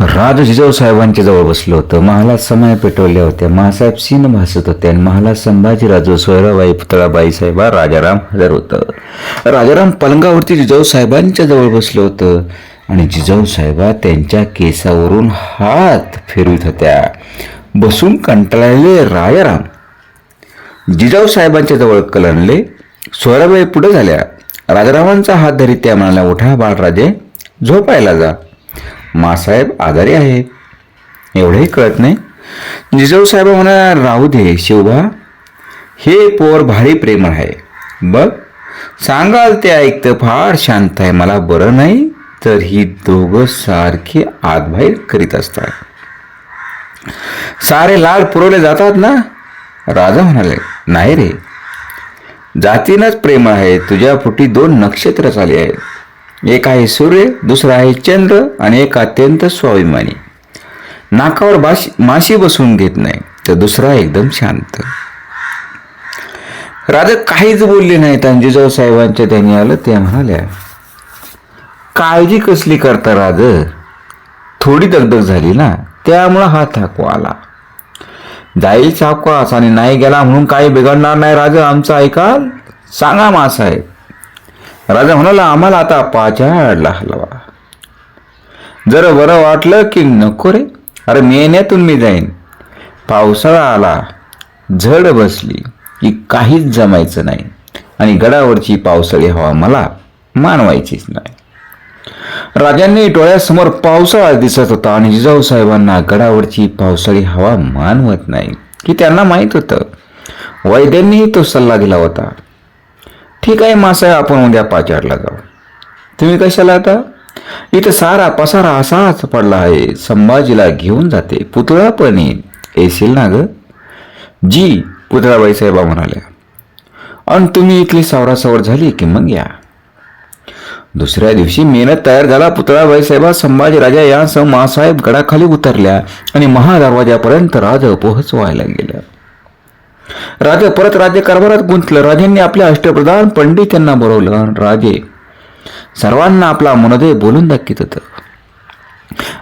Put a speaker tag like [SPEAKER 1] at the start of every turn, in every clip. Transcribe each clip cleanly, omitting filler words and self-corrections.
[SPEAKER 1] राज जिजाऊ साहेबांच्या जवळ बसलो होतं. महालात समय पेटवल्या होत्या. महासाहेब सीन भासत होते आणि महालात संभाजीराजे, सोयराबाई, पुतळाबाई साहेबा, राजाराम हजर होतं. राजाराम पलंगावरती जिजाऊ साहेबांच्या जवळ बसलो होतं आणि जिजाऊ साहेबा त्यांच्या केसावरून हात फिरवित होत्या. बसून कंटाळलेले राजाराम जिजाऊ साहेबांच्या जवळ कलनले. सोयराबाई पुढे झाल्या. राजारामांचा हात धरीत त्या म्हणाल्या, उठा बाळराजे, झोपायला जा. मासाहेब आजारी आहेत. एवढंही कळत नाही. जिजाऊ साहेब म्हणाला, राहू दे शिवबा, हे पोर भारी प्रेमळ आहे. बघ, सांगाल ते ऐकतं, फार शांत आहे. मला बरं नाही तर ही दोघं सारखी आतबाहेर करीत असतात. सारे लाड पुरवले जातात ना? राजा म्हणाले, नाही रे, जातीनच प्रेमळ आहे. तुझ्या पोटी 2 नक्षत्र आले आहेत. एक आहे सूर्य, दुसरा आहे चंद्र आणि एक अत्यंत स्वाभिमानी, नाकावर माशी बसून घेत नाही, तर दुसरा एकदम शांत. राजा काहीच बोलले नाहीत आणि जिजाऊ साहेबांच्या त्यांनी आलं. त्या म्हणाल्या, काळजी कसली करता राज, थोडी दगदग झाली ना, त्यामुळं हा थकवा आला. जाईल सावकाश आणि नाही गेला म्हणून काही बिघडणार नाही. राजा आमचं ऐकाल? सांगा मासाहेब. राजा म्हणाला, आम्हाला आता पाचाडला हलवा. जर बरं वाटलं की नको रे, अरे मेहन्यातून मी जाईन. पावसाळा आला, झड बसली की काहीच जमायचं नाही आणि गडावरची पावसाळी हवा मला मानवायचीच नाही. राजांनी डोळ्यासमोर पावसाळा दिसत होता आणि जिजाऊ साहेबांना गडावरची पावसाळी हवा मानवत नाही की त्यांना माहीत होतं. वैद्यांनीही तो सल्ला दिला होता. ठीक आहे मासाहेब, आपण उद्या पाचाडला जाऊ. तुम्ही कशाला आता? इथं सारा पसारा असाच पडला आहे. संभाजीला घेऊन जाते, पुतळा पण येशील ना ग? जी, पुतळाबाई साहेबा म्हणाल्या. आणि तुम्ही इथली सावरासावर झाली की मग या. दुसऱ्या दिवशी मेहनत तयार झाला. पुतळाबाई साहेबा, संभाजी राजा यांसह मासाहेब गडाखाली उतरल्या आणि महादरवाजापर्यंत राजा पोहोचवायला गेल्या. राजा परत राज्यकारभारात गुंतलं. राजांनी आपल्या अष्टप्रधान पंडित यांना बोलवलं आणि राजे सर्वांना आपला मनोदय बोलून दाखवित होतं.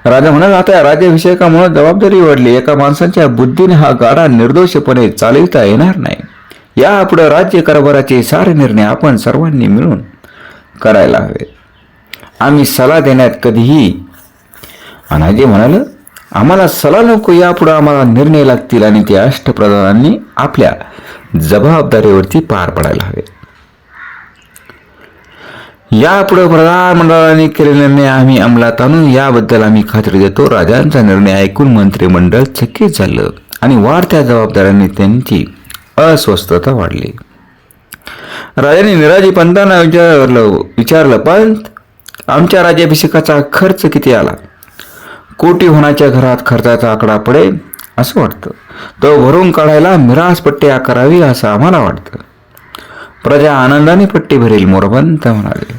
[SPEAKER 1] राजा म्हणाला, आता राज्याभिषेकामुळे जबाबदारी वाढली. एका माणसाच्या बुद्धीने हा गाडा निर्दोषपणे चालविता येणार नाही. यापुढे राज्यकारभाराचे सारे निर्णय आपण सर्वांनी मिळून करायला हवे. आम्ही सल्ला देण्यात कधीही. अनाजी म्हणाल, आम्हाला सल्ला नको, यापुढे आम्हाला निर्णय लागतील आणि ते अष्टप्रधानांनी आपल्या जबाबदारीवरती पार पडायला हवे. यापुढे प्रधानमंडळाने केलेले निर्णय आम्ही अंमलात आणू, याबद्दल आम्ही खात्री देतो. राजांचा निर्णय ऐकून मंत्रिमंडळ चकित झालं आणि वाढत्या जबाबदाऱ्यांनी त्यांची अस्वस्थता वाढली. राजाने निराजी पंतांना विचारलं, पंत, आमच्या राज्याभिषेकाचा खर्च किती आला? कोटी होण्याच्या घरात खर्चाचा आकडा पडेल असं वाटतं. तो भरून काढायला मिरास पट्टी आकारावी असं आम्हाला वाटतं. प्रजा आनंदाने पट्टी भरेल, मोरपंत म्हणाले.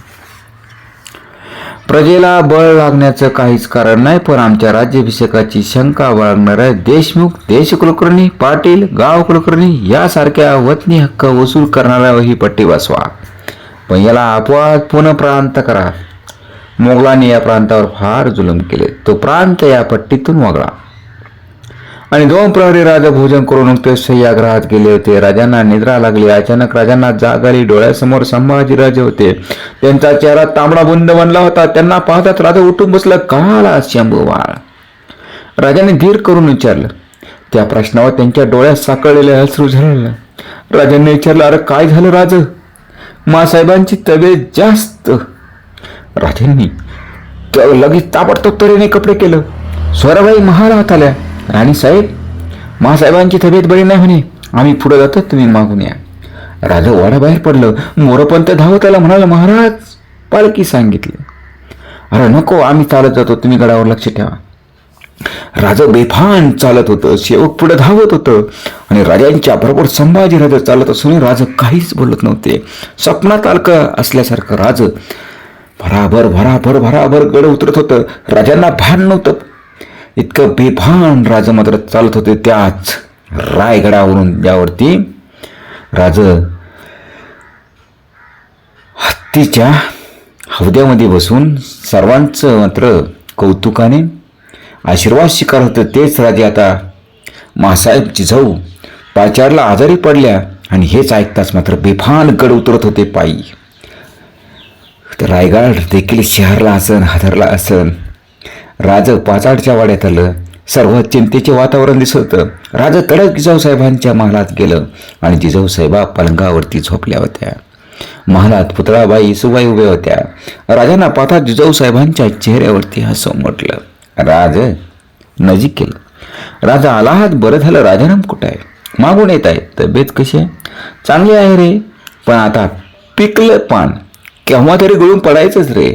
[SPEAKER 1] प्रजेला बळ लागण्याचं काहीच कारण नाही, पण आमच्या राज्याभिषेकाची शंका बाळगणाऱ्या देशमुख, देशकुलकर्णी, पाटील, गाव कुलकर्णी यासारख्या वतनी हक्क वसूल करणाऱ्या ही पट्टी बसवा. पण याला अपवाद पुन्हा प्रांत करा. मोगलांनी या प्रांतावर फार जुलूम केले. तो प्रांत या पट्टीतून वगळा. आणि 2 प्रहरी राजा भोजन करून नुकतेच सह्याग्रहात गेले होते. राजांना निद्रा लागली. अचानक राजांना जाग आली. डोळ्यासमोर संभाजीराजे होते. त्यांचा चेहरा तांबडा बुंद बनला होता. त्यांना पाहताच राजा उठून बसला. काला शंभूबाळ? राजाने धीर करून विचारलं. त्या प्रश्नावर त्यांच्या डोळ्यात साकळलेले अश्रू झळलं. राजांनी विचारलं, अरे काय झालं राज? मासाहेबांची तब्येत जास्त. राजांनी लगेच ताबडतोब तऱ्हेने कपडे केलं. सोयराबाई महालात आल्या. राणीसाहेब, महासाहेबांची तब्येत बरी नाही म्हणे, आम्ही पुढे जातो, तुम्ही मागून या. राजा वाड्याबाहेर पडलं. मोरपंत धावत आला. म्हणाला, महाराज, पालखी सांगितली. अरे नको, आम्ही चालत जातो, तुम्ही गडावर लक्ष ठेवा. राजा बेफान चालत होतं. सेवक पुढे धावत होतं आणि राजांच्या बरोबर संभाजीराजे चालत असून राजा काहीच बोलत नव्हते. स्वप्नात अलका असल्यासारखं राज भराभर भराभर भराभर गड उतरत होतं. राजांना भान नव्हतं. इतकं बेभान राजा मात्र चालत होते. त्याच रायगडावरून ज्यावरती राज हत्तीच्या हौद्यामध्ये बसून सर्वांचं मात्र कौतुकाने आशीर्वाद स्वीकार होतं तेच राजे आता मासाहेब जिजाऊ पाचारला आजारी पडल्या आणि हेच ऐकताच मात्र बेफान गड उतरत होते पायी. तर रायगड देखील शहरला असन हादरला असन. राज पाचाडच्या वाड्यात आलं. सर्व चिंतेचे वातावरण दिसत होतं. राजा तडक जिजाऊसाहेबांच्या महालात गेलं आणि जिजाऊसाहेबा पलंगावरती झोपल्या होत्या. महालात पुतळाबाई सुबाई उभ्या होत्या. राजांना पाहता जिजाऊसाहेबांच्या चेहऱ्यावरती हसू उमटलं. राज नजीक केलं. राजा आला आहात, बरं झालं. राजाराम कुठं आहे? मागून येत आहे. तब्येत कशी आहे? चांगली आहे रे, पण आता पिकलं पान केव्हा तरी गळून पडायचंच रे.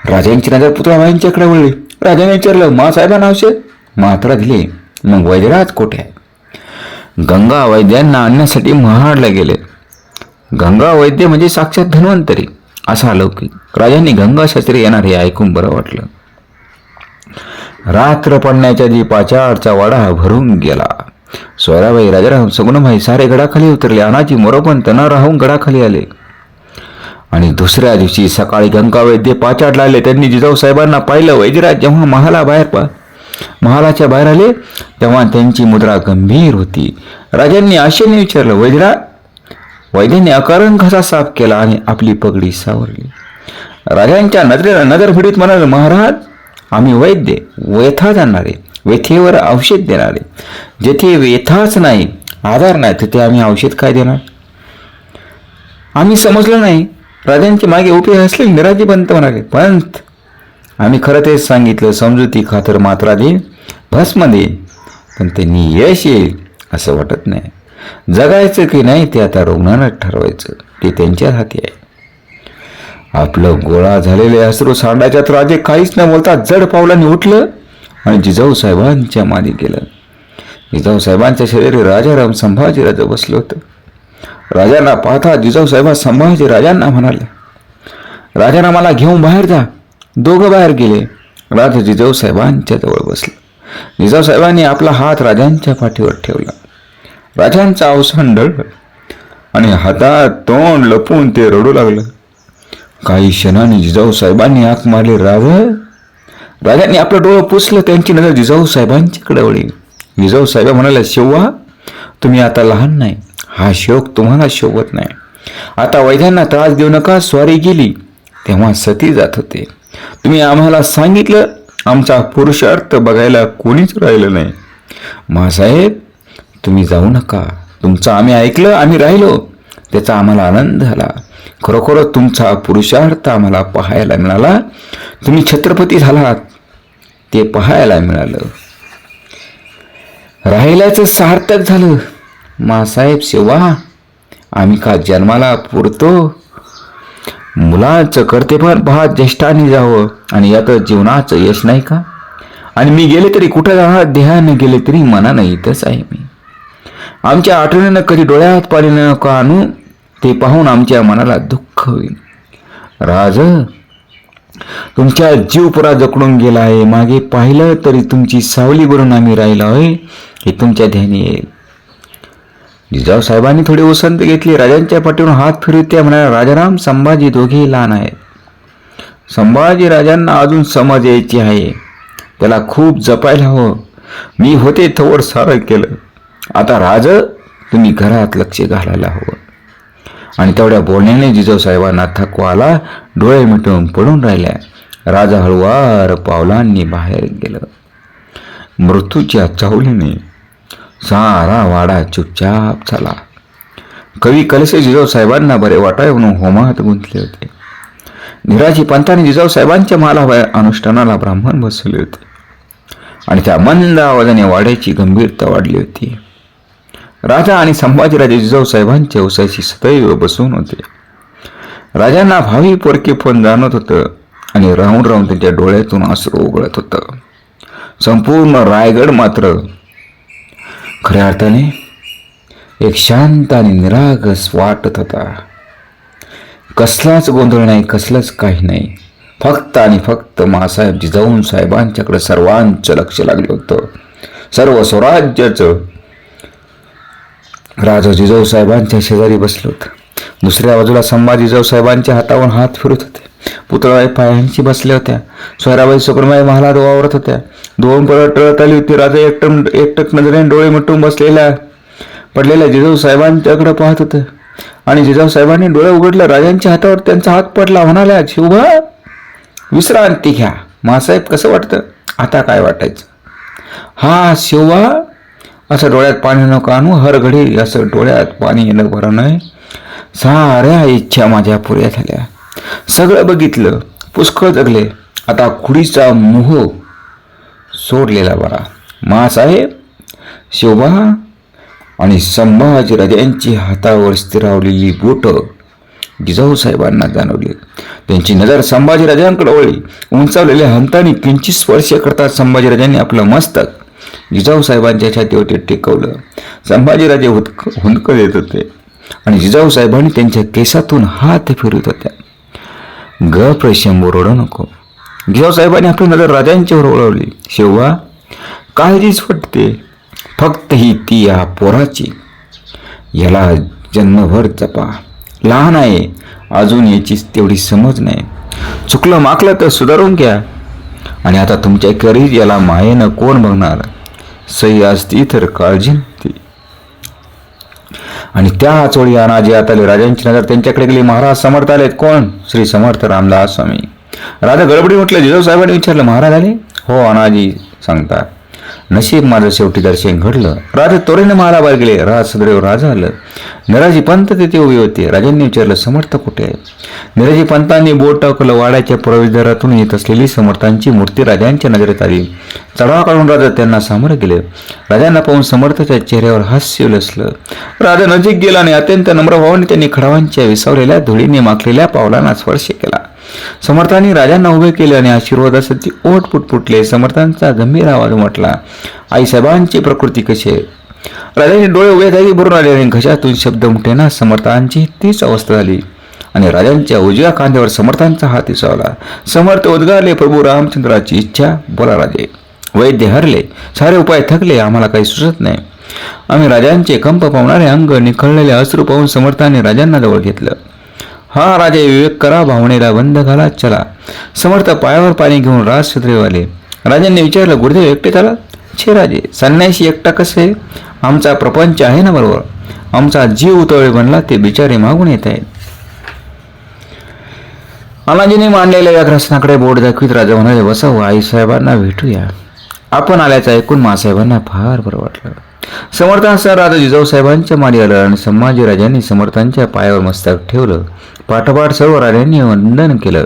[SPEAKER 1] राजांची नजर पुतळाबाईंच्याकडे वळली. राजाने विचारलं, मासाहेबांना औषध? मात्रा दिली. मग वैद्यराज कुठे आहे? गंगा वैद्यांना आणण्यासाठी महाडला गेले. गंगा वैद्य म्हणजे साक्षात धन्वंतरी असा अलौकिक. राजांनी गंगा शास्त्री येणार हे ऐकून बरं वाटलं. रात्र पडण्याच्या आधी पाचाडचा वाडा भरून गेला. सोयराबाई, राजाराम, सगुणाबाई सारे गडाखाली उतरले. अनाजी मोरोपंत न राहून गडाखाली आले. आणि दुसऱ्या दिवशी सकाळी गंगा वैद्य पाचाडला आले. त्यांनी जिजाऊसाहेबांना पाहिलं. वैद्यराज जेव्हा महालाच्या बाहेर आले तेव्हा त्यांची मुद्रा गंभीर होती. राजांनी आशेने विचारलं, वैद्यराज? वैद्याने अकारण घसा साफ केला आणि आपली पगडी सावरली. राजांच्या नजरेला नजर फिरत म्हणाले, महाराज, आम्ही वैद्य व्यथा जाणणारे, व्यथेवर औषध देणारे. जेथे व्यथाच नाही, आधार नाही, तिथे आम्ही औषध काय देणार? आम्ही समजलं नाही. राजांचे मागे उभे असले निराजी पंत म्हणाले, पंत, आम्ही खरं तेच सांगितलं. समजुती खातर मात्रा देईन, भस्म देईन, पण त्यांनी यश येईल असं वाटत नाही. जगायचं की नाही ते आता रुग्णानं ठरवायचं, ते त्यांच्या हाती आहे. आपलं गोळा झालेले अश्रू सांडाच्यात राजे काहीच न बोलता जड पावलांनी उठलं आणि जिजाऊसाहेबांच्या मागे गेलं. जिजाऊसाहेबांच्या शेजारी राजाराम संभाजीराजे बसलं होतं. राजांना पाहता जिजाऊसाहेब संभाजी राजांना म्हणाले, राजारामाला घेऊन बाहेर जा. दोघं बाहेर गेले. राजा जिजाऊसाहेबांच्या जवळ बसले. जिजाऊसाहेबांनी आपला हात राजांच्या पाठीवर ठेवला. राजांचा अवसान डळलं आणि हातात तोंड लपून ते रडू लागलं. काही क्षणांनी जिजाऊसाहेबांनी हाक मारली, राजांनी आपलं डोळं पुसलं. त्यांची नजर जिजाऊसाहेबांच्याकडे वळली. जिजाऊसाहेब म्हणाले, शिवा, तुम्ही आता लहान नाही. हा शोक तुम्हाला शोभत नाही. आता वैद्यांना त्रास देऊ नका. स्वारी गेली तेव्हा सती जात होते. तुम्ही आम्हाला सांगितलं, आमचा पुरुषार्थ बघायला कोणीच राहिलं नाही. मासाहेब, तुम्ही जाऊ नका. तुमचं आम्ही ऐकलं, आम्ही राहिलो, त्याचा आम्हाला आनंद झाला. खरोखर तुमचा पुरुषार्थ आम्हाला पाहायला मिळाला. तुम्ही छत्रपती झालात ते पाहायला मिळालं. राहिल्याचं सार्थक झालं. मासाहेब शिवा, आम्ही का जन्माला पुरतो? मुलाचं कर्तेपण पहा, ज्येष्ठांनी जावं आणि यात जीवनाचं यश नाही का? आणि मी गेले तरी कुठं जाणार? देहाने गेले तरी मनानं इथंच आहे मी. आमच्या आठवणीनं कधी डोळ्यात पाणी नका आणू. ते पाहून आमच्या मनाला दुःख होईल. राज, तुमच्या जीव पुरा जकडून गेला आहे. मागे पाहिलं तरी तुमची सावली बनून आम्ही राहिलो आहे हे तुमच्या ध्यानी येईल. जिजाऊसाहेबांनी थोडी उसंत घेतली. राजांच्या पाठीवरून हात फिरवत त्या म्हणाल्या, राजाराम, संभाजी दोघेही लहान आहेत. संभाजी राजांना अजून समज यायची आहे. त्याला खूप जपायला हवं. मी होते थोड सारं केलं. आता राज, तुम्ही घरात लक्ष घालायला हवं. आणि तेवढ्या बोलण्याने जिजाऊसाहेबांना थकवा आला. डोळे मिटून पडून राहिल्या. राजा हळुवार पावलांनी बाहेर गेलं. मृत्यूच्या चाहुलीने सारा वाडा चुपचाप झाला. कवी कलसे जिजाऊसाहेबांना बरे वाटावे म्हणून होमात गुंतले होते. निराजी पंतांनी जिजाऊसाहेबांच्या मालाबाहेर अनुष्ठानाला ब्राह्मण बसवले होते आणि त्या मंद आवाजाने वाड्याची गंभीरता वाढली होती. राजा आणि संभाजीराजे जिजाऊसाहेबांच्या उसाशी सदैव बसून होते. राजांना भावी पोरकेपण जाणवत होतं आणि राहून राहून त्यांच्या डोळ्यातून अश्रू उगळत होतं. संपूर्ण रायगड मात्र खऱ्या अर्थाने एक शांत आणि निरागस वाटत होता. कसलाच गोंधळ नाही, कसलंच काही नाही. फक्त आणि फक्त मासाहेब जिजाऊसाहेबांच्याकडे सर्वांचं लक्ष लागलं होतं. सर्व स्वराज्याचं. राजा जिजाऊसाहेबांच्या शेजारी बसलो होतं. दुसऱ्या बाजूला संभाजी जिजाऊसाहेबांच्या हातावर हात फिरत होते. पुतळाबाई पायांशी बसल्या होत्या. सोयराबाई सुकरमाई महालात वावरत होत्या. दोन परत टळत आली होती. राजा एकटक नजरेने डोळे मिटून पडलेल्या जिजाऊ साहेबांच्याकडे पाहत होतं. आणि जिजाऊ साहेबांनी डोळे उघडले. राजांच्या हातावर त्यांचा हात पडला. म्हणाल्या, शिवबा विश्रांती घ्या. मासाहेब कसं वाटतं? आता काय वाटायचं? हा शिवबा, असं डोळ्यात पाणी नको आणू. हर घडी असं डोळ्यात पाणी येणं बरं नाही. साऱ्या इच्छा माझ्या पुऱ्या झाल्या. सगळं बघितलं, पुष्कळ जगले. आता खुडीचा मोह सोडलेला बरा. मासाहेब, शिवबा आणि संभाजीराजांची हातावर स्थिरावलेली बोटं जिजाऊ साहेबांना जाणवली. त्यांची नजर संभाजीराजांकडे वळली. उंचावलेल्या हंताने किंचित स्पर्श करतात संभाजीराजांनी आपलं मस्तक जिजाऊ साहेबांच्या छातीवरती टेकवलं. संभाजीराजे हुंदकत येत होते आणि जिजाऊ साहेबांनी त्यांच्या केसातून हात फिरवत होत्या. गप रे शंभू, रडू नको. जिजाऊ साहेबांनी आपली नजर राजांच्यावर वळवली. शिवबा, काळजीच वाटते. फक्त ही ती या पोराची. याला जन्मभर जपा. लहान आहे अजून, याची तेवढी समज नाही. चुकलं माकलं तर सुधारून घ्या. आणि आता तुमच्या करीत याला मायेनं कोण बघणार? सई असती तर काळजी नव्हती. आणि त्याच वेळी अनाजी आताले राजांची नजर त्यांच्याकडे गेली. महाराज समर्थ आलेत. कोण? श्री समर्थ रामदास स्वामी. राजा गडबडी म्हटलं. जिजाऊ साहेबांनी विचारलं, महाराज आले? हो, अनाजी सांगतात. नशीब माझं शेवटी दर्शन घडलं. राजा तोरेने महालाबाहेर गेले. राज सदैव राजा आलं. निराजी पंत तिथे उभे होते. राजांनी विचारलं, समर्थ कुठे आहे? निराजी पंतांनी बोट टाकलं. वाड्याच्या प्रवेशद्वारातून येत असलेली समर्थांची मूर्ती राजांच्या नजरेत आली. चढावा काढून राजा त्यांना सामोरे गेले. राजांना पाहून समर्थाच्या चेहऱ्यावर हास्य उलसलं. राजा नजीक गेला आणि अत्यंत नम्र भावाने त्यांनी खडावांच्या विसावलेल्या धुळीने माखलेल्या पावलांना स्पर्श केला. समर्थांनी राजांना उभे केले आणि आशीर्वादासाठी ओठ पुटपुटले. समर्थांचा गंभीर आवाज म्हटला, आई साहेबांची प्रकृती कशी आहे? राजांनी डोळे उभे जागी भरून आले आणि घशातून शब्द उमटेना. समर्थांची तीच अवस्था झाली आणि राजांच्या उजव्या खांद्यावर समर्थांचा हात विसावला. समर्थ उद्गारले, प्रभू रामचंद्राची इच्छा. बोला राजे. वैद्य हरले. सारे उपाय थकले. आम्हाला काही सुचत नाही. आम्ही राजांचे कंप पावणारे अंग, निखळलेले अश्रू पाहून समर्थांनी राजांना जवळ घेतलं. हा राजे, विवेक करा. भावनेला बंद घाला. चला. समर्थ पायावर पाणी घेऊन राज सदैव आले. राजांनी विचारलं, गुरुदेव एकटे आला? छे राजे, संन्यासी एकटा कसे? आमचा प्रपंच आहे ना बरोबर. आमचा जीव उतळे बनला. ते बिचारे मागून येत आहेत. अनाजीने मांडलेल्या व्याघ्रासनाकडे बोट दाखवीत राजा म्हणाले, बसावं, आई साहेबांना भेटूया. आपण आल्याचं ऐकून मासाहेबांना फार बरं वाटलं. समर्थांसह राजा जिजाऊ साहेबांच्या मारी आलं आणि संभाजीराजांनी समर्थांच्या पायावर मस्तक ठेवलं. पाठोपाठ सर्व राजांनी वंदन केलं.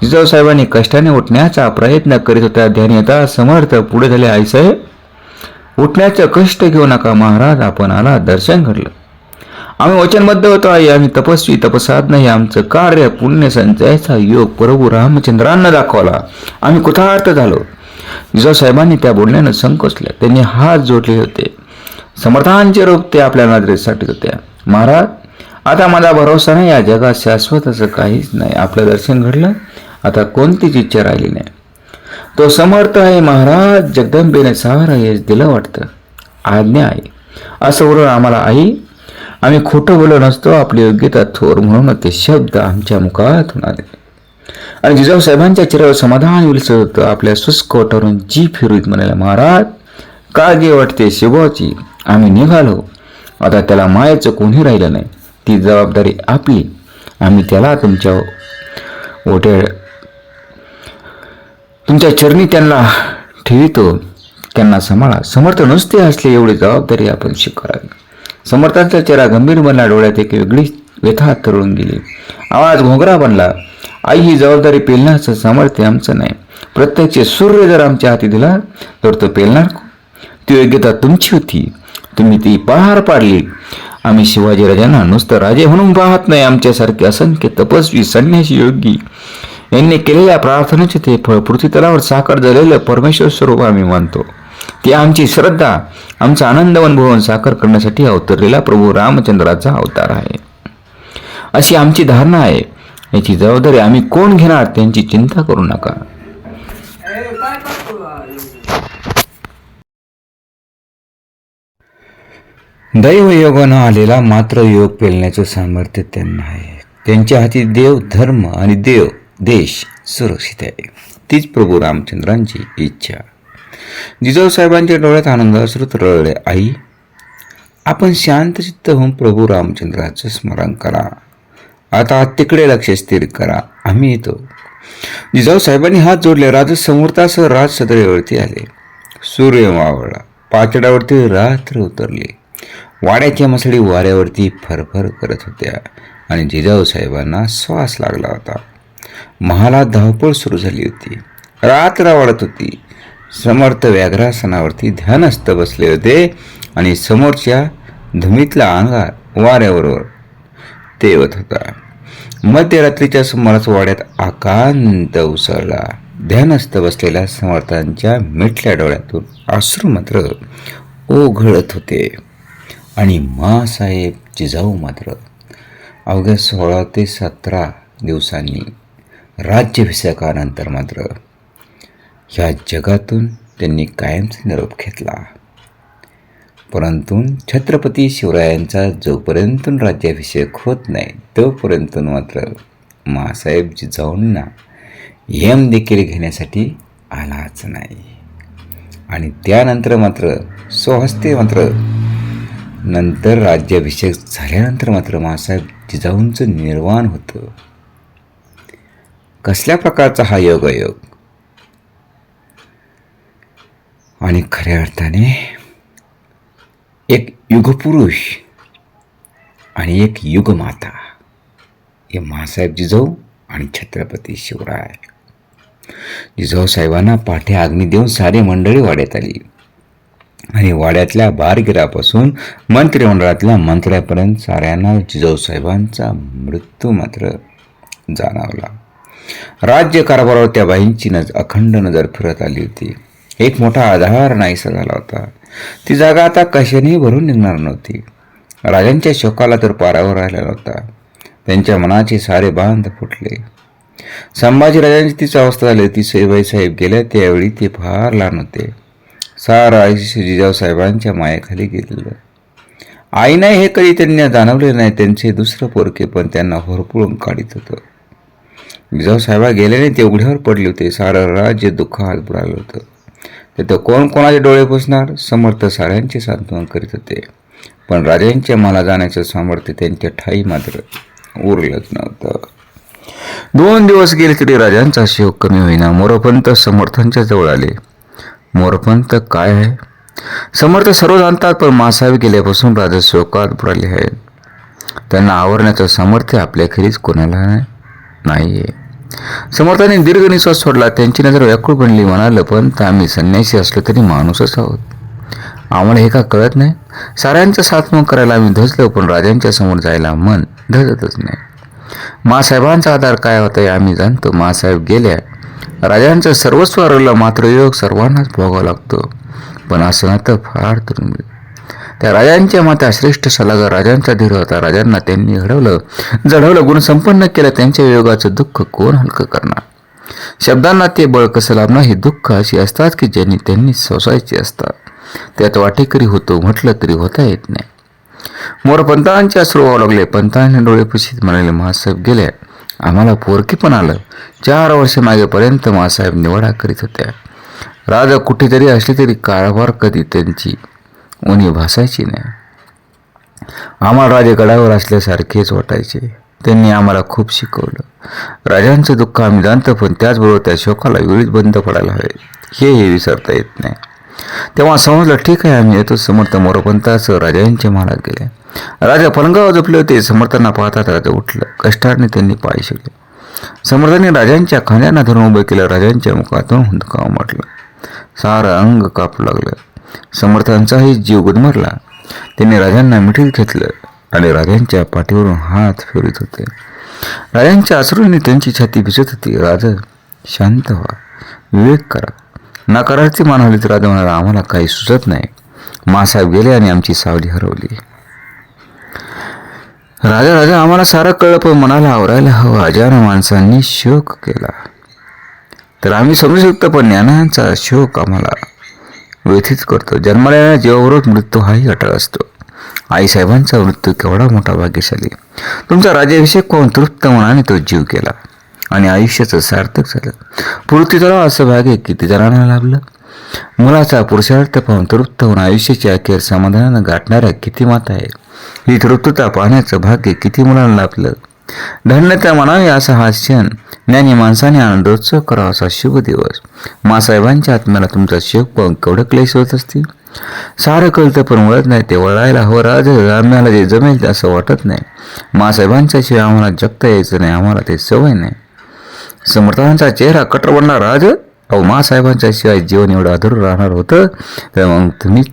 [SPEAKER 1] जिजाऊ साहेबांनी कष्टाने उठण्याचा प्रयत्न करीत होत्या. ध्यान येता समर्थ पुढे झाले, आईसाहेब उठण्याचं कष्ट घेऊ नका. महाराज आपण आला. दर्शन घडलं. आम्ही वचनबद्ध होतो आई. आम्ही तपस्वी, तपसाधना हे आमचं कार्य पुण्य संचयाचा योग प्रभू रामचंद्रांना दाखवला. आम्ही कृतार्थ झालो. जिजाऊ साहेबांनी त्या बोलण्यानं संकोचल्या. त्यांनी हात जोडले होते. समर्थांचे रूप ते आपल्या नजरेसाठी होत्या. महाराज, आता माझा भरोसा नाही. या जगात शाश्वत असं काहीच नाही. आपलं दर्शन घडलं. आता कोणतीच इच्छा राहिली नाही. तो समर्थ आहे महाराज. जगदंबेने सारं यश दिलं वाटतं. आज्ञा आहे असं बोलून आम्हाला आई. आम्ही खोटं बोललो नसतो. आपली योग्यता थोर म्हणून ते शब्द आमच्या मुखातून आले. आणि जिजाऊ साहेबांच्या चेहऱ्यावर समाधान विलसत होतं. आपल्या शुष्क ओठावरून जी फिरवीत म्हणाले, महाराज काळजी वाटते शिवाची. आम्ही निघालो. आता त्याला मायेचं कोणी राहिलं नाही. ती जबाबदारी आपली. आम्ही त्याला तुमच्या चरणी त्यांना ठेवितो. त्यांना सांभाळा. समर्थ नुसते असले एवढी जबाबदारी आपण स्वीकारावी. समर्थांचा चेहरा गंभीर बनला. डोळ्यात एक वेगळी व्यथा तरळून गेली. आवाज घोगरा बनला. आई, ही जबाबदारी पेलण्याचं सामर्थ्य आमचं नाही. प्रत्यक्ष सूर्य जर आमच्या हाती दिला तर तो पेलणार. ती योग्यता तुमची होती. तुम्ही ती पार पाडली. आम्ही शिवाजीराजांना नुसतं राजे म्हणून पाहत नाही. आमच्यासारखे असंख्य तपस्वी, संन्यासी, योगी यांनी केलेल्या प्रार्थनेचे ते फळ पृथ्वी तलावर साकार झालेलं परमेश्वर स्वरूप आम्ही मानतो. ती आमची श्रद्धा, आमचा आनंद अनुभवून साकार करण्यासाठी अवतरलेला प्रभू रामचंद्राचा अवतार आहे, अशी आमची धारणा आहे. याची जबाबदारी आम्ही कोण घेणार त्यांची चिंता करू नका. दैवयोगानं आलेला मात्र योग पेलण्याचं सामर्थ्य त्यांना आहे. त्यांच्या हाती देव, धर्म आणि देव देश सुरक्षित आहे. तीच प्रभू रामचंद्रांची इच्छा. जिजाऊसाहेबांच्या डोळ्यात आनंद अश्रू तरळले. आई, आपण शांतचित्त होऊन प्रभू रामचंद्राचं स्मरण करा. आता तिकडे लक्ष स्थिर करा, आम्ही येतो. जिजाऊसाहेबांनी हात जोडले. राज समोरतासह राज सदरेवरती आले. सूर्य मावळला. पाचडावरती रात्र उतरली. वाड्याच्या मसळी वाऱ्यावरती फरफर करत होत्या आणि जिजाऊसाहेबांना श्वास लागला होता. महालात धावपळ सुरू झाली होती. रात्र वाढत होती. समर्थ व्याघ्रासनावरती ध्यानस्थ बसले होते आणि समोरच्या धुमीतला अंगार वाऱ्याबरोबर तेवत होता. मध्यरात्रीच्या सुमारास वाड्यात आकांत उसळला. ध्यानस्थ बसलेल्या समर्थांच्या मिटल्या डोळ्यातून अश्रू मात्र ओघळत होते आणि माँसाहेब जिजाऊ मात्र अवघ्या 16 ते 17 दिवसांनी राज्याभिषेकानंतर मात्र ह्या जगातून त्यांनी कायमचा निरोप घेतला. परंतु छत्रपती शिवरायांचा जोपर्यंत राज्याभिषेक होत नाही तोपर्यंत मात्र माँसाहेब जिजाऊंना यम देखील घेण्यासाठी आलाच नाही. आणि त्यानंतर मात्र स्वहस्ते मात्र नंतर राज्याभिषेक झाल्यानंतर मात्र माँसाहेब जिजाऊंचं निर्वाण होतं. कसल्या प्रकारचा हा योगायोग. आणि खऱ्या अर्थाने एक युगपुरुष आणि एक युगमाता हे माँसाहेब जिजाऊ आणि छत्रपती शिवराय. जिजाऊ साहेबांना पाठी आग्नी देऊन सारी मंडळी वाड्यात आली आणि वाड्यातल्या बारगिरापासून मंत्रिमंडळातल्या मंत्र्यापर्यंत साऱ्यांना जिजाऊ साहेबांचा मृत्यू मात्र जाणवला. राज्य कारभारावर त्या बाईंची अखंड नजर फिरत आली होती. एक मोठा आधार नाहीसा झाला होता. ती जागा आता कशानेही भरून निघणार नव्हती. राजांच्या शोकाला तर पारावर राहिला नव्हता. त्यांच्या मनाचे सारे बांध फुटले. संभाजीराजांची तीच अवस्था झाली होती. सईबाई साहेब गेल्या त्यावेळी ते फार लहान होते. सारं आयुष्य जिजाऊ साहेबांच्या मायेखाली गेलेलं. आई नाही हे कधी त्यांना जाणवले नाही. त्यांचे दुसरं पोरके पण त्यांना होरपळून काढीत होतं. जिजाऊ साहेबा गेल्याने ते उघड्यावर पडले होते. सारं राज्य दुःखात बुडालं होतं. तिथं कोण कोणाचे डोळे पुसणार. समर्थ साऱ्यांचे सांत्वन करीत होते. पण राजांच्या मला जाण्याचं सामर्थ्य त्यांच्या ठाई मात्र उरलंच नव्हतं. 2 दिवस गेले तरी राजांचा शोक कमी होईना. मोरपंत समर्थांच्या जवळ आले. मोरपंत काय आहे. समर्थ सर्व जाणतात, पण माँसाहेब गेल्यापासून राजा शोकात बुडाले आहेत. त्यांना आवरण्याचं सामर्थ्य आपल्याखेरीज कोणाला नाहीये. समर्थांनी दीर्घ निश्वास सोडला. त्यांची नजर व्याकुळ बनली. म्हणालं, पण आम्ही संन्यासी असलो तरी माणूसच आहोत. आम्हाला हे का कळत नाही. साऱ्यांचं साथमग करायला आम्ही धजलो, पण राजांच्या समोर जायला मन धजतच नाही. माँसाहेबांचा आधार काय होता हे आम्ही जाणतो. माँसाहेब गेल्या. राजांचं सर्वस्व हरवलं. मात्र योग सर्वांनाच भोगावा लागतो. पण असं नातं फार दुर्मिळ. त्या राजांच्या माता श्रेष्ठ सल्लागार राजांचा धीर होता. राजांना त्यांनी जडवलं, गुणसंपन्न केलं. त्यांच्या योगाचं दुःख कोण हलकं करणार. शब्दांना ते बळ कसं लाभणार. हे दुःख अशी असतात की ज्यांनी त्यांनी सोसायची असतात. त्यात वाटेकरी होतो म्हटलं तरी होता येत नाही. मोरपंतांचे अश्रू वाहू लागले. पंतांनी डोळे पुशीत म्हणाले, माँसाहेब गेल्या. आम्हाला पोरकी पण आलं. 4 वर्ष मागेपर्यंत माँसाहेब निवाडा करीत होत्या. राजा कुठेतरी असली तरी कारभार कधी त्यांची उणी भासायची नाही. आम्हाला राजगडावर असल्यासारखेच वाटायचे. त्यांनी आम्हाला खूप शिकवलं. राजांचं दुःख आम्ही जाणतो, पण त्याचबरोबर त्या शोकाला वेळीच बंद पडायला हवे हे विसरता येत नाही. तेव्हा समजलं, ठीक आहे आम्ही येतो. समर्थ मोरपंतासह राजांच्या महालात गेले. राजा पलंगावर झोपले होते. समर्थांना पाहतात राजा उठलं. कष्टाने त्यांनी पाय शिकले. समर्थांनी राजांच्या खांद्यांना धरून उभं केलं. राजांच्या मुखातून हुंदका उमटला. सारं अंग कापू लागलं. समर्थांचाही जीव गुदमरला. त्यांनी राजांना मिठीत घेतलं आणि राजांच्या पाठीवरून हात फिरत होते. राजांच्या अश्रूंनी त्यांची छाती भिजत होती. राजा शांत व्हा, विवेक करा. नकारार्थी मान हलवीत राजा म्हणाला, आम्हाला काही सुचत नाही. माँसाहेब गेले आणि आमची सावली हरवली. राजा आम्हाला सारं कळलं, पण मनाला आवरायला हवं. अजान माणसांनी शोक केला तर आम्ही समजू शकतो, पण ज्ञानाचा शोक आम्हाला व्यथित करतो. जन्माला जीवाबरोबर मृत्यू हाही अटळ असतो. आईसाहेबांचा मृत्यू केवढा मोठा भाग्यशाली. तुमचा राज्याभिषेक पाहून तृप्त मनाने तो जीव केला. आणि आयुष्याचं सार्थक झालं. पूर्तीतळा असं भाग्य किती जणांना लाभलं. मुलाचा पुरुषार्थ पाहून तृप्त होऊन आयुष्याची अखेर समाधानानं गाठणाऱ्या किती माता आहेत. ही तृप्तता पाहण्याचं भाग्य किती मुलांना लाभलं. धन्यता म्हणावी असा हा क्षण ज्ञानी माणसाने आनंदोत्सव करावा असा शुभ दिवस. मासाहेबांच्या आत्म्याला तुमचा शोक पाहून केवढं क्लेश होत असतील. सारं कळतं पण वळत नाही ते वळायला हवं राज. आम्हाला जे जमेल असं वाटत नाही. मासाहेबांच्या शिवाय आम्हाला जगता यायचं नाही. आम्हाला ते सवय नाही. समर्थांचा चेहरा कटर बनला राज. अहो मासाहेबांच्या शिवाय जीवन एवढं अधूर राहणार होतं तर मग तुम्ही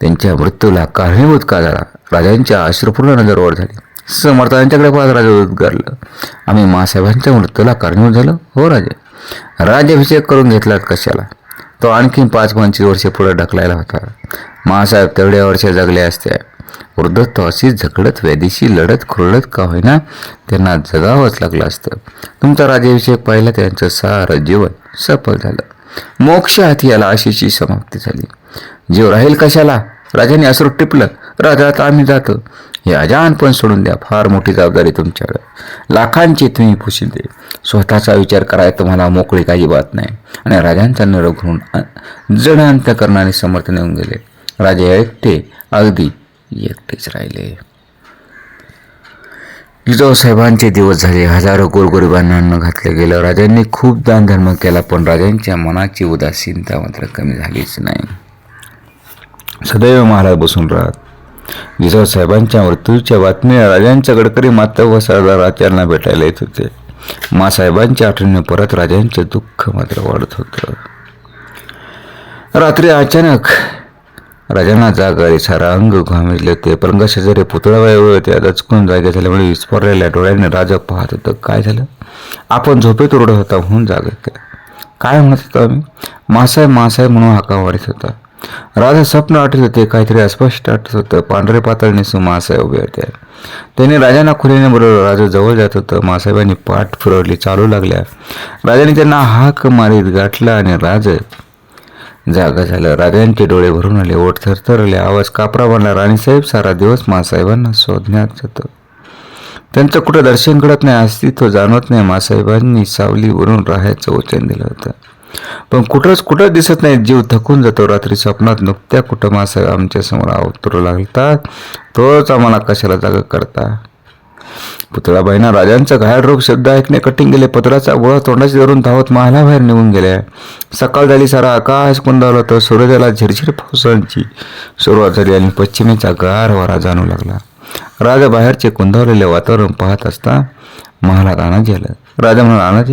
[SPEAKER 1] त्यांच्या मृत्यूला कारणीभूत का झाला. राजांच्या अश्रुपूर्ण नजर वर झाली. समर्थांच्याकडे पाहत राजा उद्गारलं, आम्ही मासाहेबांच्या मृत्यूला कारणीभूत झालो. हो राजे. राज्याभिषेक करून घेतलात कशाला. तो आणखी 5-25 वर्षे पुढे ढकलायला होता. मासाहेब तेवढ्या वर्ष जगले असते. वृद्धत्वाशी झगडत व्याधीशी लढत खुरडत का होईना त्यांना जगावंच लागलं असतं. तुमचा राज्याभिषेक पाहिला त्यांचं सारं जीवन सफल झालं. मोक्ष हाती आला अशीची समाप्ती झाली. जीव राहील कशाला. राजाने अश्रू टिपलं. राजा आता आम्ही जातो. हे अजानपण सोडून द्या. फार मोठी जबाबदारी तुमच्याकडे. लाखांची तुम्ही पोशिंदे. स्वतःचा विचार करायला तुम्हाला मोकळी काही बात नाही. आणि राजांचा निरोप घेऊन जड अंतःकरणाने समर्थ नेऊन गेले. राजे एकटे अगदी एकटेच राहिले. जिजाऊसाहेबांचे दिवस झाले. हजारो गोरगरिबांना अन्न घातलं गेलं. राजांनी खूप दानधर्म केला पण राजांच्या मनाची उदासीनता मात्र कमी झालीच नाही. सदैव महाराज बसून राहत. जिजाऊसाहेबांच्या मृत्यूच्या बातम्या राजांच्या गडकरी माता व सरदार आचार्यांना भेटायला येत होते. मासाहेबांच्या आठवणीने परत राजांचे दुःख मात्र वाढत होतं. रात्री अचानक राजांना जाग आली. सारा अंग घामिजले होते. पलंगा शेजारी पुतळाबाई होत्या. दचकून जागे झाल्यामुळे विस्फोरलेल्या डोळ्याने राजा पाहत होतं. काय झालं. आपण झोपेत उरडत होता म्हणून जागत. काय म्हणत होता आम्ही. मासाहेब मासाहेब म्हणून हाका वाढत होता. राजा स्वप्न आठवत होते. काहीतरी अस्पष्ट आठवत होतं. पांढरे पातळ नेसून मासाहेब उभे होते. त्यांनी राजांना खुलेने बरोबर राजा जवळ जात होतं. मासाहेबांनी पाठ फिरवली. चालू लागल्या. राजाने त्यांना हाक मारीत गाठला आणि राज जागा झालं. राजांचे डोळे भरून आले. ओठ थरथरले. आवाज कापरा बनला. राणीसाहेब सारा दिवस मासाहेबांना शोधण्यात जातो. त्यांचं कुठं दर्शन घडत नाही. अस्तित्व जाणवत नाही. मासाहेबांनी सावलीवरून राहायचं वचन दिलं होतं पण कुठंच दिसत नाही. जीव थकून जातो. रात्री स्वप्नात नुकत्या कुठं मासाहेब आमच्या समोर अवतरू लागतात. तोच आम्हाला कशाला जागा करता. पुतळाबाईंना राजांचं घायल रूप शब्द ऐकणे कठीण गेले. पत्राचा गोळा तोंडाशी धरून धावत महालाबाहेर निघून गेल्या. सकाळ झाली. सारा आकाश कुंदावलं होतं. सूर्योदयाला झिरझिर पावसाची सुरुवात झाली आणि पश्चिमेचा गार वारा जाणू लागला. राजा बाहेरचे कुंदावलेले वातावरण पाहत असता महालात आनाजी आलं. राजा म्हणाला, आनाजी